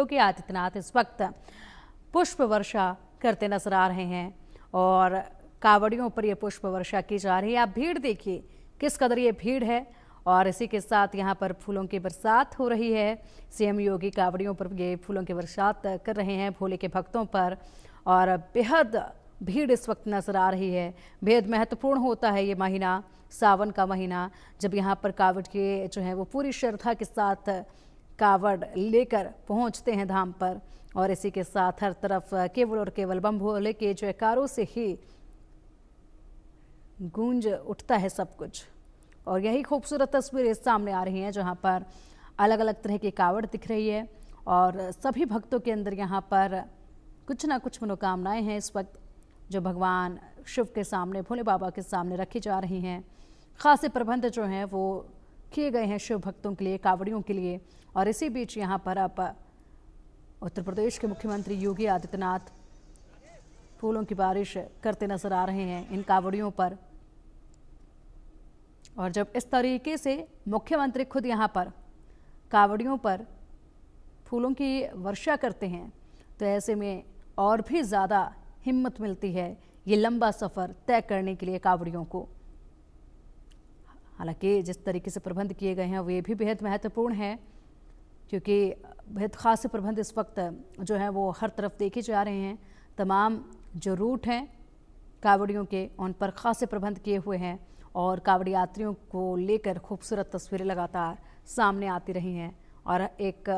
योगी आदित्यनाथ इस वक्त पुष्प वर्षा करते नजर आ रहे हैं और कावड़ियों पर यह पुष्प वर्षा की जा रही है। आप भीड़ देखिए किस कदर ये भीड़ है और इसी के साथ यहाँ पर फूलों की बरसात हो रही है। सीएम योगी कावड़ियों पर ये फूलों की बरसात कर रहे हैं, भोले के भक्तों पर, और बेहद भीड़ इस वक्त नजर आ रही है। बेहद महत्वपूर्ण होता है ये महीना, सावन का महीना, जब यहाँ पर कावड़ के जो है वो पूरी श्रद्धा के साथ कावड़ लेकर पहुंचते हैं धाम पर, और इसी के साथ हर तरफ केवल और केवल बम भोले के जयकारों से ही गूंज उठता है सब कुछ। और यही खूबसूरत तस्वीरें सामने आ रही हैं जहां पर अलग अलग तरह की कावड़ दिख रही है और सभी भक्तों के अंदर यहां पर कुछ ना कुछ मनोकामनाएं हैं इस वक्त, जो भगवान शिव के सामने, भोले बाबा के सामने रखी जा रही हैं। खासे प्रबंध जो हैं वो किए गए हैं शिव भक्तों के लिए, कावड़ियों के लिए। और इसी बीच यहाँ पर अब उत्तर प्रदेश के मुख्यमंत्री योगी आदित्यनाथ फूलों की बारिश करते नजर आ रहे हैं इन कावड़ियों पर। और जब इस तरीके से मुख्यमंत्री खुद यहाँ पर कावड़ियों पर फूलों की वर्षा करते हैं तो ऐसे में और भी ज़्यादा हिम्मत मिलती है ये लंबा सफ़र तय करने के लिए कावड़ियों को। हालांकि जिस तरीके से प्रबंध किए गए हैं वे भी बेहद महत्वपूर्ण है, क्योंकि बेहद खास प्रबंध इस वक्त जो है वो हर तरफ देखे जा रहे हैं। तमाम जो रूट हैं कावड़ियों के, उन पर खासे प्रबंध किए हुए हैं और कावड़ी यात्रियों को लेकर खूबसूरत तस्वीरें लगातार सामने आती रही हैं और एक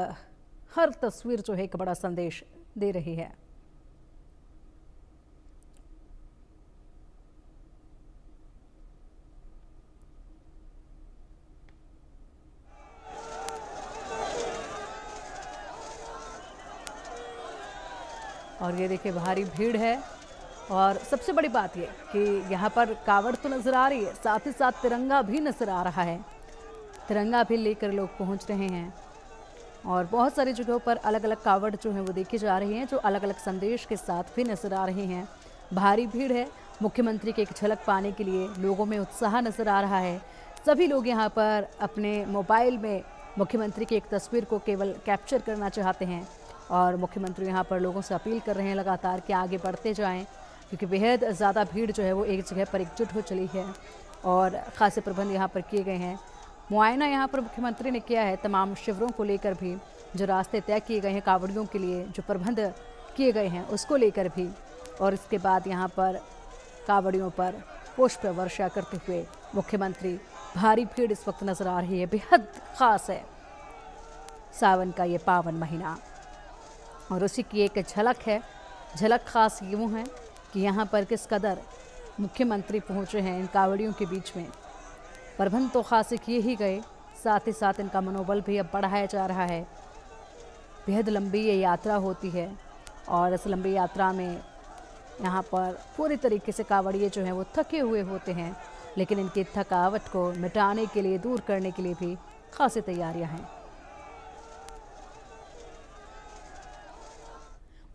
हर तस्वीर जो है एक बड़ा संदेश दे रही है। और ये देखिए भारी भीड़ है और सबसे बड़ी बात ये कि यहाँ पर कावड़ तो नज़र आ रही है, साथ ही साथ तिरंगा भी नज़र आ रहा है। तिरंगा भी लेकर लोग पहुँच रहे हैं और बहुत सारी जगहों पर अलग अलग कावड़ जो हैं वो देखी जा रही हैं, जो अलग अलग संदेश के साथ भी नज़र आ रही हैं। भारी भीड़ है, मुख्यमंत्री की एक झलक पाने के लिए लोगों में उत्साह नज़र आ रहा है। सभी लोग यहाँ पर अपने मोबाइल में मुख्यमंत्री की एक तस्वीर को केवल कैप्चर करना चाहते हैं और मुख्यमंत्री यहाँ पर लोगों से अपील कर रहे हैं लगातार कि आगे बढ़ते जाएं, क्योंकि बेहद ज़्यादा भीड़ जो है वो एक जगह पर एकजुट हो चली है और ख़ासे प्रबंध यहाँ पर किए गए हैं। मुआयना यहाँ पर मुख्यमंत्री ने किया है तमाम शिविरों को लेकर भी, जो रास्ते तय किए गए हैं कावड़ियों के लिए, जो प्रबंध किए गए हैं उसको लेकर भी। और इसके बाद यहाँ पर कावड़ियों पर पुष्प वर्षा करते हुए मुख्यमंत्री। भारी भीड़ इस वक्त नज़र आ रही है, बेहद ख़ास है सावन का ये पावन महीना और उसी की एक झलक है। झलक खास यूँ है कि यहाँ पर किस कदर मुख्यमंत्री पहुँचे हैं इन कावड़ियों के बीच में। प्रबंध तो खासे किए ही गए, साथ ही साथ इनका मनोबल भी अब बढ़ाया जा रहा है। बेहद लंबी ये यात्रा होती है और इस लंबी यात्रा में यहाँ पर पूरी तरीके से कावड़िए जो हैं वो थके हुए होते हैं, लेकिन इनकी थकावट को मिटाने के लिए, दूर करने के लिए भी खासी तैयारियाँ हैं।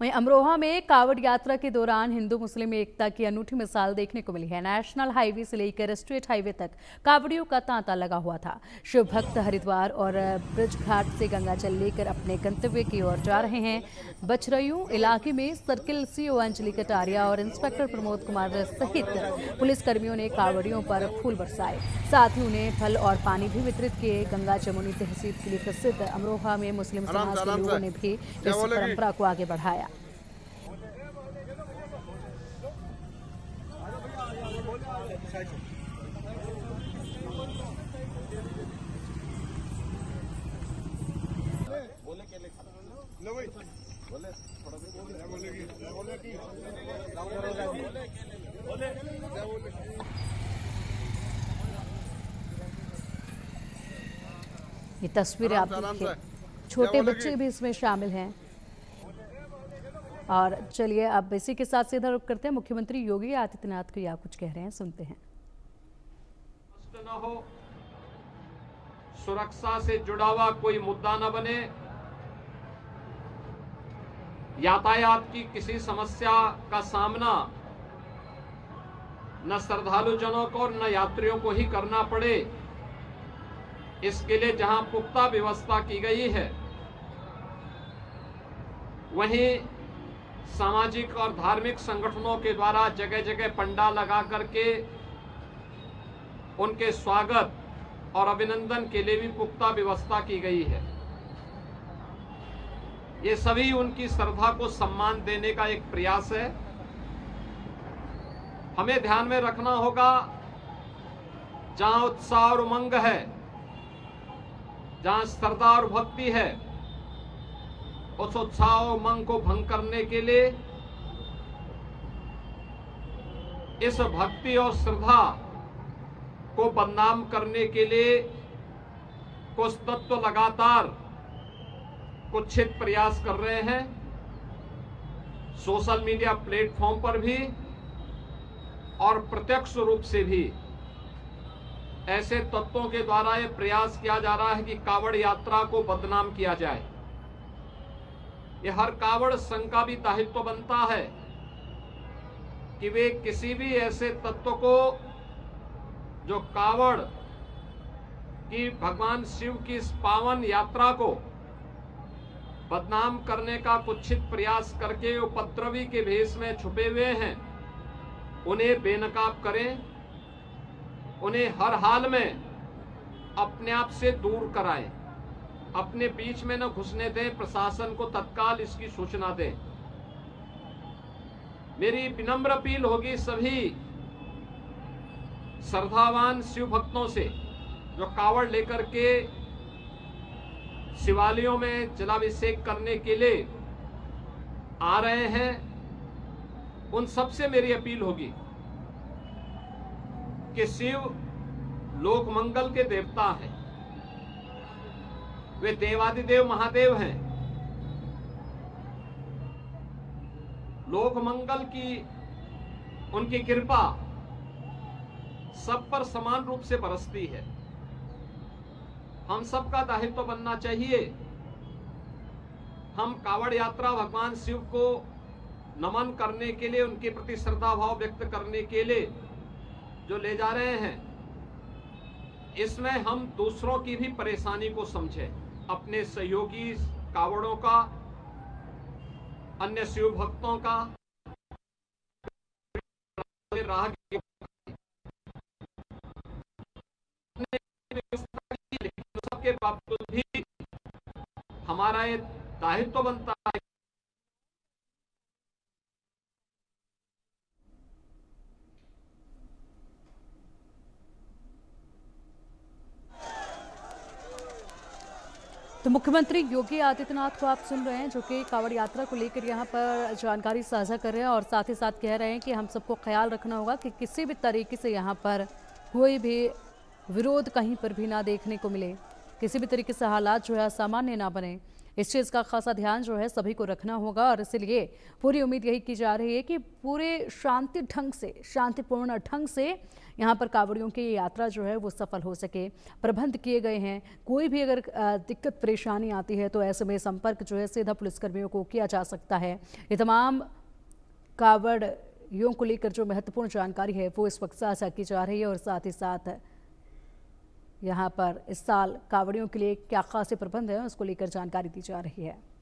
वहीं अमरोहा में कावड़ यात्रा के दौरान हिंदू मुस्लिम एकता की अनूठी मिसाल देखने को मिली है। नेशनल हाईवे से लेकर स्टेट हाईवे तक कावड़ियों का तांता लगा हुआ था। शिव भक्त हरिद्वार और ब्रज घाट से गंगा जल लेकर अपने गंतव्य की ओर जा रहे हैं। बछरयू इलाके में सर्किल सीओ अंजलि कटारिया और इंस्पेक्टर प्रमोद कुमार सहित पुलिसकर्मियों ने कावड़ियों पर फूल बरसाए, साथ ही उन्हें फल और पानी भी वितरित किए। गंगा जमुनी तहसील के लिए प्रसिद्ध अमरोहा में मुस्लिम समाज के लोगों ने भी इस परंपरा को आगे बढ़ाया। ये तस्वीरें आप देखिए, छोटे बच्चे भी इसमें शामिल हैं। और चलिए अब इसी के साथ सीधा रुख करते हैं मुख्यमंत्री योगी आदित्यनाथ को, या कुछ कह रहे हैं, सुनते हैं। न हो, सुरक्षा से जुड़ा हुआ कोई मुद्दा न बने, यातायात की किसी समस्या का सामना न श्रद्धालु जनों को और न यात्रियों को ही करना पड़े, इसके लिए जहां पुख्ता व्यवस्था की गई है वहीं सामाजिक और धार्मिक संगठनों के द्वारा जगह जगह पंडाल लगा करके उनके स्वागत और अभिनंदन के लिए भी पुख्ता व्यवस्था की गई है। ये सभी उनकी श्रद्धा को सम्मान देने का एक प्रयास है। हमें ध्यान में रखना होगा, जहां उत्साह और उमंग है, जहां श्रद्धा और भक्ति है, उस उत्साह और उमंग को भंग करने के लिए इस भक्ति और श्रद्धा को बदनाम करने के लिए कुछ तत्व लगातार कुत्सित प्रयास कर रहे हैं। सोशल मीडिया प्लेटफॉर्म पर भी और प्रत्यक्ष रूप से भी ऐसे तत्वों के द्वारा यह प्रयास किया जा रहा है कि कावड़ यात्रा को बदनाम किया जाए। यह हर कावड़ संघ का भी दायित्व बनता है कि वे किसी भी ऐसे तत्व को जो कावड़ की भगवान शिव की इस पावन यात्रा को बदनाम करने का कुत्सित प्रयास करके उपद्रवी के भेष में छुपे हुए हैं, उन्हें बेनकाब करें, उन्हें हर हाल में अपने आप से दूर कराएं, अपने बीच में न घुसने दें, प्रशासन को तत्काल इसकी सूचना दें। मेरी विनम्र अपील होगी सभी श्रद्धावान शिव भक्तों से जो कावड़ लेकर के शिवालयों में जलाभिषेक करने के लिए आ रहे हैं, उन सबसे मेरी अपील होगी कि शिव लोक मंगल के देवता हैं, वे देवादिदेव महादेव हैं। लोक मंगल की उनकी कृपा सब पर समान रूप से बरसती है। हम सबका दायित्व बनना चाहिए, हम कावड़ यात्रा भगवान शिव को नमन करने के लिए, उनके प्रति श्रद्धा भाव व्यक्त करने के लिए जो ले जा रहे हैं, इसमें हम दूसरों की भी परेशानी को समझें, अपने सहयोगी कावड़ों का, अन्य शिव भक्तों का, राह के बावजूद भी हमारा ये दायित्व बनता है। तो मुख्यमंत्री योगी आदित्यनाथ को आप सुन रहे हैं, जो कि कावड़ यात्रा को लेकर यहाँ पर जानकारी साझा कर रहे हैं और साथ ही साथ कह रहे हैं कि हम सबको ख्याल रखना होगा कि किसी भी तरीके से यहाँ पर कोई भी विरोध कहीं पर भी ना देखने को मिले, किसी भी तरीके से हालात जो है सामान्य ना बने। इस चीज़ का खासा ध्यान जो है सभी को रखना होगा और इसलिए पूरी उम्मीद यही की जा रही है कि पूरे शांतिपूर्ण ढंग से यहाँ पर कावड़ियों की यात्रा जो है वो सफल हो सके। प्रबंध किए गए हैं, कोई भी अगर दिक्कत परेशानी आती है तो ऐसे में संपर्क जो है सीधा पुलिसकर्मियों को किया जा सकता है। ये तमाम कावड़ियों को लेकर जो महत्वपूर्ण जानकारी है वो इस वक्त साझा की जा रही है और साथ ही साथ यहाँ पर इस साल कावड़ियों के लिए क्या खासे प्रबंध हैं उसको लेकर जानकारी दी जा रही है।